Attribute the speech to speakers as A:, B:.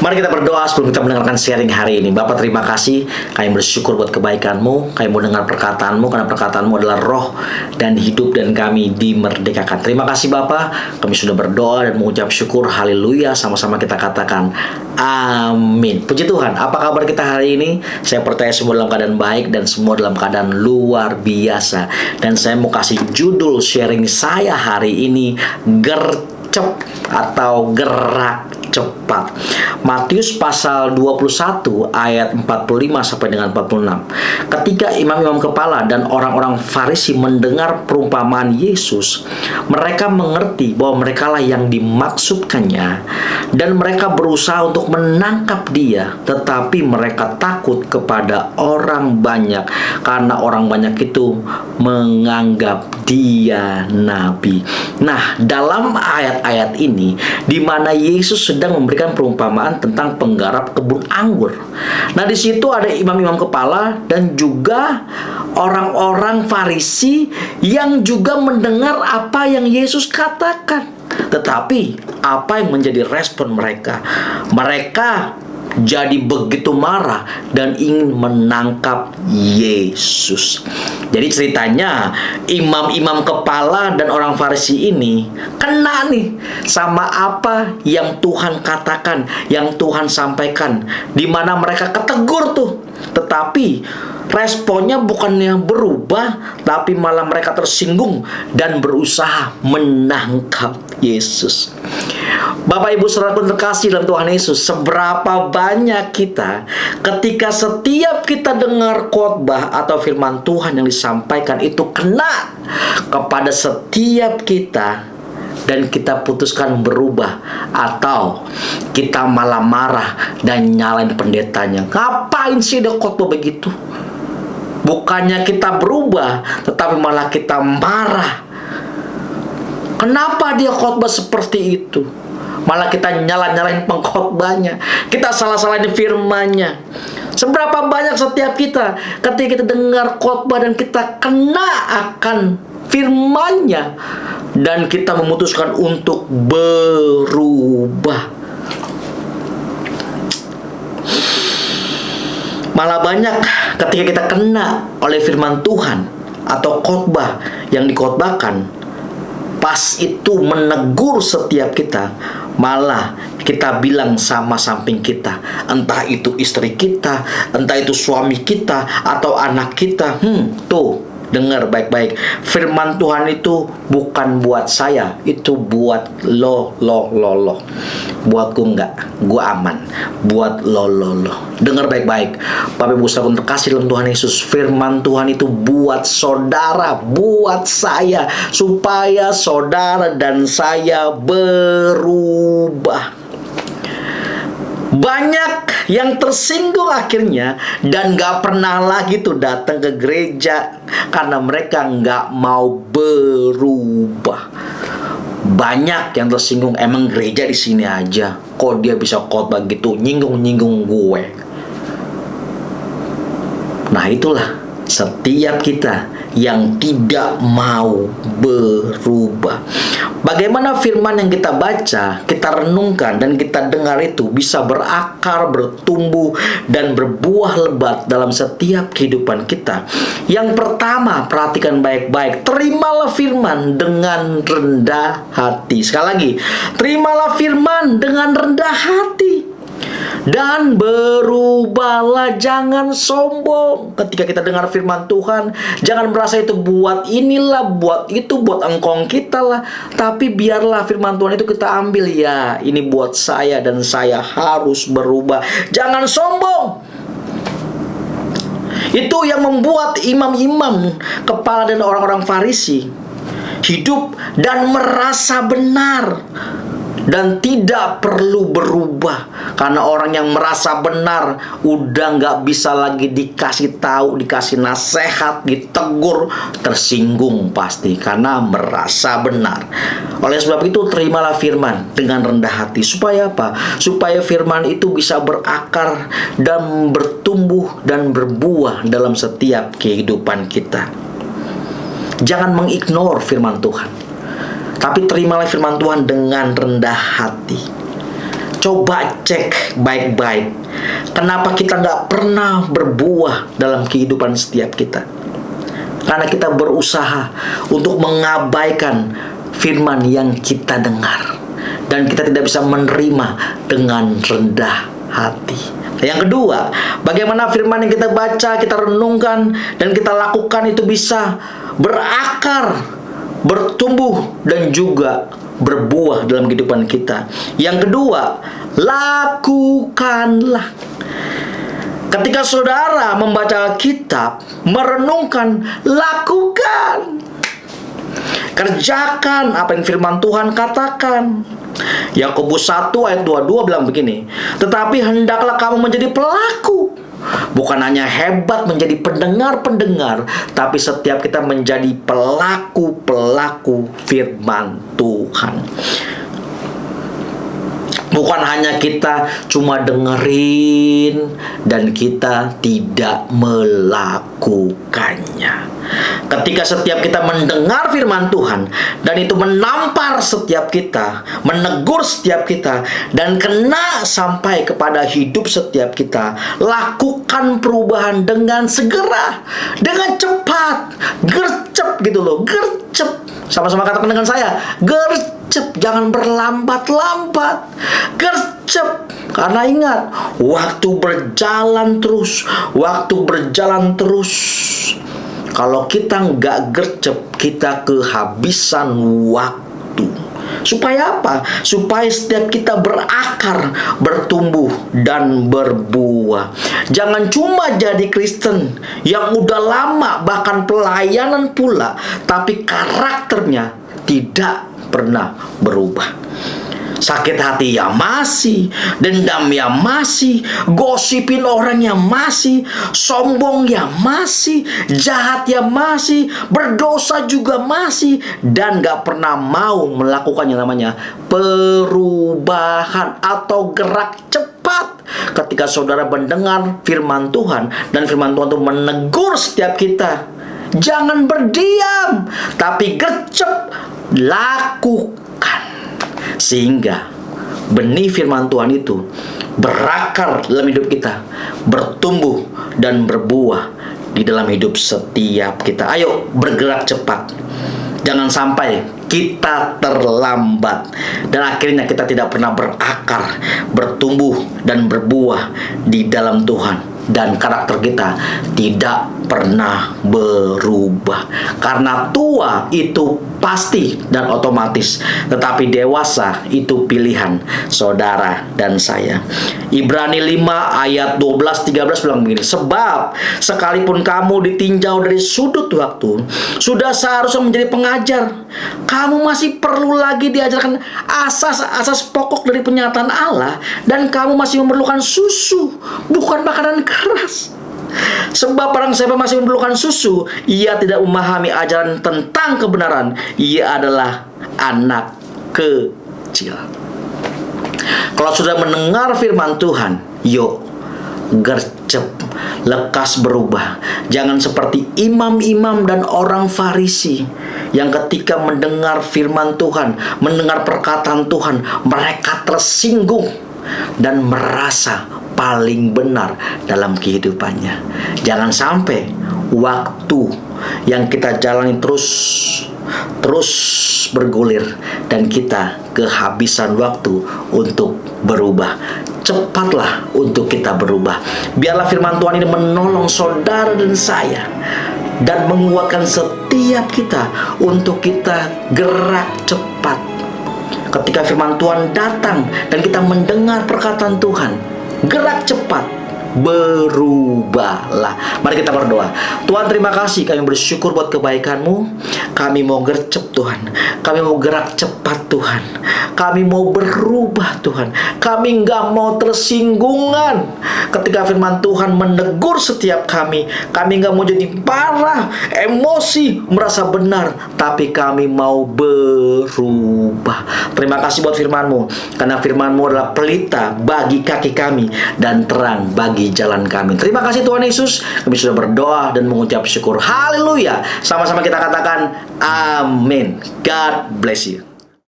A: Mari kita berdoa sebelum kita mendengarkan sharing hari ini. Bapak, terima kasih. Kami bersyukur buat kebaikan-Mu. Kami mau dengar perkataan-Mu, karena perkataan-Mu adalah roh dan hidup, dan kami dimerdekakan. Terima kasih Bapak. Kami sudah berdoa dan mengucap syukur. Haleluya. Sama-sama kita katakan amin. Puji Tuhan. Apa kabar kita hari ini? Saya percaya semua dalam keadaan baik dan semua dalam keadaan luar biasa. Dan saya mau kasih judul sharing saya hari ini, gercep atau gerak cepat. Matius pasal 21 ayat 45 sampai dengan 46. Ketika imam-imam kepala dan orang-orang Farisi mendengar perumpamaan Yesus, mereka mengerti bahwa merekalah yang dimaksudkannya, dan mereka berusaha untuk menangkap dia, tetapi mereka takut kepada orang banyak, karena orang banyak itu menganggap dia nabi. Nah, dalam ayat-ayat ini di mana Yesus sedang memberikan perumpamaan tentang penggarap kebun anggur. Nah, di situ ada imam-imam kepala dan juga orang-orang Farisi yang juga mendengar apa yang Yesus katakan. Tetapi apa yang menjadi respon mereka? Mereka jadi begitu marah dan ingin menangkap Yesus. Jadi ceritanya imam-imam kepala dan orang Farisi ini kena nih sama apa yang Tuhan katakan, yang Tuhan sampaikan, di mana mereka ketegur tuh. Tetapi responnya bukannya berubah, tapi malah mereka tersinggung dan berusaha menangkap Yesus. Bapak Ibu saudaraku terkasih dalam Tuhan Yesus, seberapa banyak kita ketika setiap kita dengar khotbah atau firman Tuhan yang disampaikan itu kena kepada setiap kita, dan kita putuskan berubah, atau kita malah marah dan nyalain pendetanya. Ngapain sih dia khotbah begitu? Bukannya kita berubah, tetapi malah kita marah. Kenapa dia khotbah seperti itu? Malah kita nyalain pengkhotbahnya, kita salah-salahin firmannya. Seberapa banyak setiap kita ketika kita dengar khotbah dan kita kena akan firmannya, dan kita memutuskan untuk berubah. Malah banyak ketika kita kena oleh firman Tuhan atau khotbah yang dikhotbahkan, pas itu menegur setiap kita, malah kita bilang sama samping kita, entah itu istri kita, entah itu suami kita, atau anak kita, tuh, dengar baik-baik, firman Tuhan itu bukan buat saya, itu buat lo. Buat gue enggak, gue aman. Buat lo. Dengar baik-baik, Bapak Ibu saudara terkasih dalam Tuhan Yesus, firman Tuhan itu buat saudara, buat saya, supaya saudara dan saya berubah. Banyak yang tersinggung akhirnya dan gak pernah lagi tuh datang ke gereja karena mereka gak mau berubah. Banyak yang tersinggung, emang gereja di sini aja, kok dia bisa khotbah gitu, nyinggung gue. Nah, itulah setiap kita yang tidak mau berubah. Bagaimana firman yang kita baca, kita renungkan, dan kita dengar itu bisa berakar, bertumbuh, dan berbuah lebat dalam setiap kehidupan kita. Yang pertama, perhatikan baik-baik, terimalah firman dengan rendah hati. Sekali lagi, terimalah firman dengan rendah hati, dan berubahlah, jangan sombong. Ketika kita dengar firman Tuhan, jangan merasa itu buat inilah, buat itu, buat engkong kita lah. Tapi biarlah firman Tuhan itu kita ambil, ya ini buat saya dan saya harus berubah. Jangan sombong. Itu yang membuat imam-imam kepala dan orang-orang Farisi hidup dan merasa benar dan tidak perlu berubah, karena orang yang merasa benar udah nggak bisa lagi dikasih tahu, dikasih nasihat, ditegur, tersinggung pasti karena merasa benar. Oleh sebab itu, terimalah firman dengan rendah hati. Supaya apa? Supaya firman itu bisa berakar dan bertumbuh dan berbuah dalam setiap kehidupan kita. Jangan mengignore firman Tuhan, tapi terimalah firman Tuhan dengan rendah hati. Coba cek baik-baik. Kenapa kita nggak pernah berbuah dalam kehidupan setiap kita? Karena kita berusaha untuk mengabaikan firman yang kita dengar. Dan kita tidak bisa menerima dengan rendah hati. Yang kedua, bagaimana firman yang kita baca, kita renungkan, dan kita lakukan itu bisa berakar, bertumbuh, dan juga berbuah dalam kehidupan kita. Yang kedua, lakukanlah. Ketika saudara membaca kitab, merenungkan, lakukan. Kerjakan apa yang firman Tuhan katakan. Yakobus 1 ayat 22 bilang begini, tetapi hendaklah kamu menjadi pelaku. Bukan hanya hebat menjadi pendengar-pendengar, tapi setiap kita menjadi pelaku-pelaku firman Tuhan. Bukan hanya kita cuma dengerin dan kita tidak melakukannya. Ketika setiap kita mendengar firman Tuhan dan itu menampar setiap kita, menegur setiap kita, dan kena sampai kepada hidup setiap kita, lakukan perubahan dengan segera, dengan cepat, gercep gitu loh, gercep. Sama-sama katakan dengan saya, gercep, jangan berlambat-lambat, gercep. Karena ingat, waktu berjalan terus, waktu berjalan terus. Kalau kita nggak gercep, kita kehabisan waktu. Supaya apa? Supaya setiap kita berakar, bertumbuh, dan berbuah. Jangan cuma jadi Kristen yang udah lama, bahkan pelayanan pula, tapi karakternya tidak pernah berubah. Sakit hati ya masih, dendam ya masih, gosipin orang ya masih, sombong ya masih, jahat ya masih, berdosa juga masih, dan gak pernah mau melakukan yang namanya perubahan atau gerak cepat. Ketika saudara mendengar firman Tuhan, dan firman Tuhan itu menegur setiap kita, jangan berdiam, tapi gercep, lakukan. Sehingga benih firman Tuhan itu berakar dalam hidup kita, bertumbuh dan berbuah di dalam hidup setiap kita. Ayo bergerak cepat. Jangan sampai kita terlambat dan akhirnya kita tidak pernah berakar, bertumbuh dan berbuah di dalam Tuhan, dan karakter kita tidak pernah berubah. Karena tua itu pasti dan otomatis, tetapi dewasa itu pilihan saudara dan saya. Ibrani 5 ayat 12-13 bilang begini, sebab sekalipun kamu ditinjau dari sudut waktu, sudah seharusnya menjadi pengajar, kamu masih perlu lagi diajarkan asas-asas pokok dari penyataan Allah, dan kamu masih memerlukan susu, bukan makanan keras. Sebab barang siapa masih memerlukan susu, ia tidak memahami ajaran tentang kebenaran, ia adalah anak kecil. Kalau sudah mendengar firman Tuhan, yuk gercep, lekas berubah. Jangan seperti imam-imam dan orang Farisi yang ketika mendengar firman Tuhan, mendengar perkataan Tuhan, mereka tersinggung dan merasa paling benar dalam kehidupannya. Jangan sampai waktu yang kita jalani terus bergulir dan kita kehabisan waktu untuk berubah. Cepatlah untuk kita berubah. Biarlah firman Tuhan ini menolong saudara dan saya dan menguatkan setiap kita untuk kita gerak cepat. Ketika firman Tuhan datang dan kita mendengar perkataan Tuhan, gerak cepat, berubahlah. Mari kita berdoa. Tuhan, terima kasih, kami bersyukur buat kebaikan-Mu. Kami mau gercep Tuhan, kami mau gerak cepat Tuhan, kami mau berubah Tuhan. Kami nggak mau tersinggungan ketika firman Tuhan menegur setiap kami. Kami nggak mau jadi marah, emosi, merasa benar, tapi kami mau berubah. Terima kasih buat firman-Mu, karena firman-Mu adalah pelita bagi kaki kami dan terang bagi jalan kami. Terima kasih Tuhan Yesus. Kami sudah berdoa dan mengucap syukur. Haleluya. Sama-sama kita katakan amin. God bless you.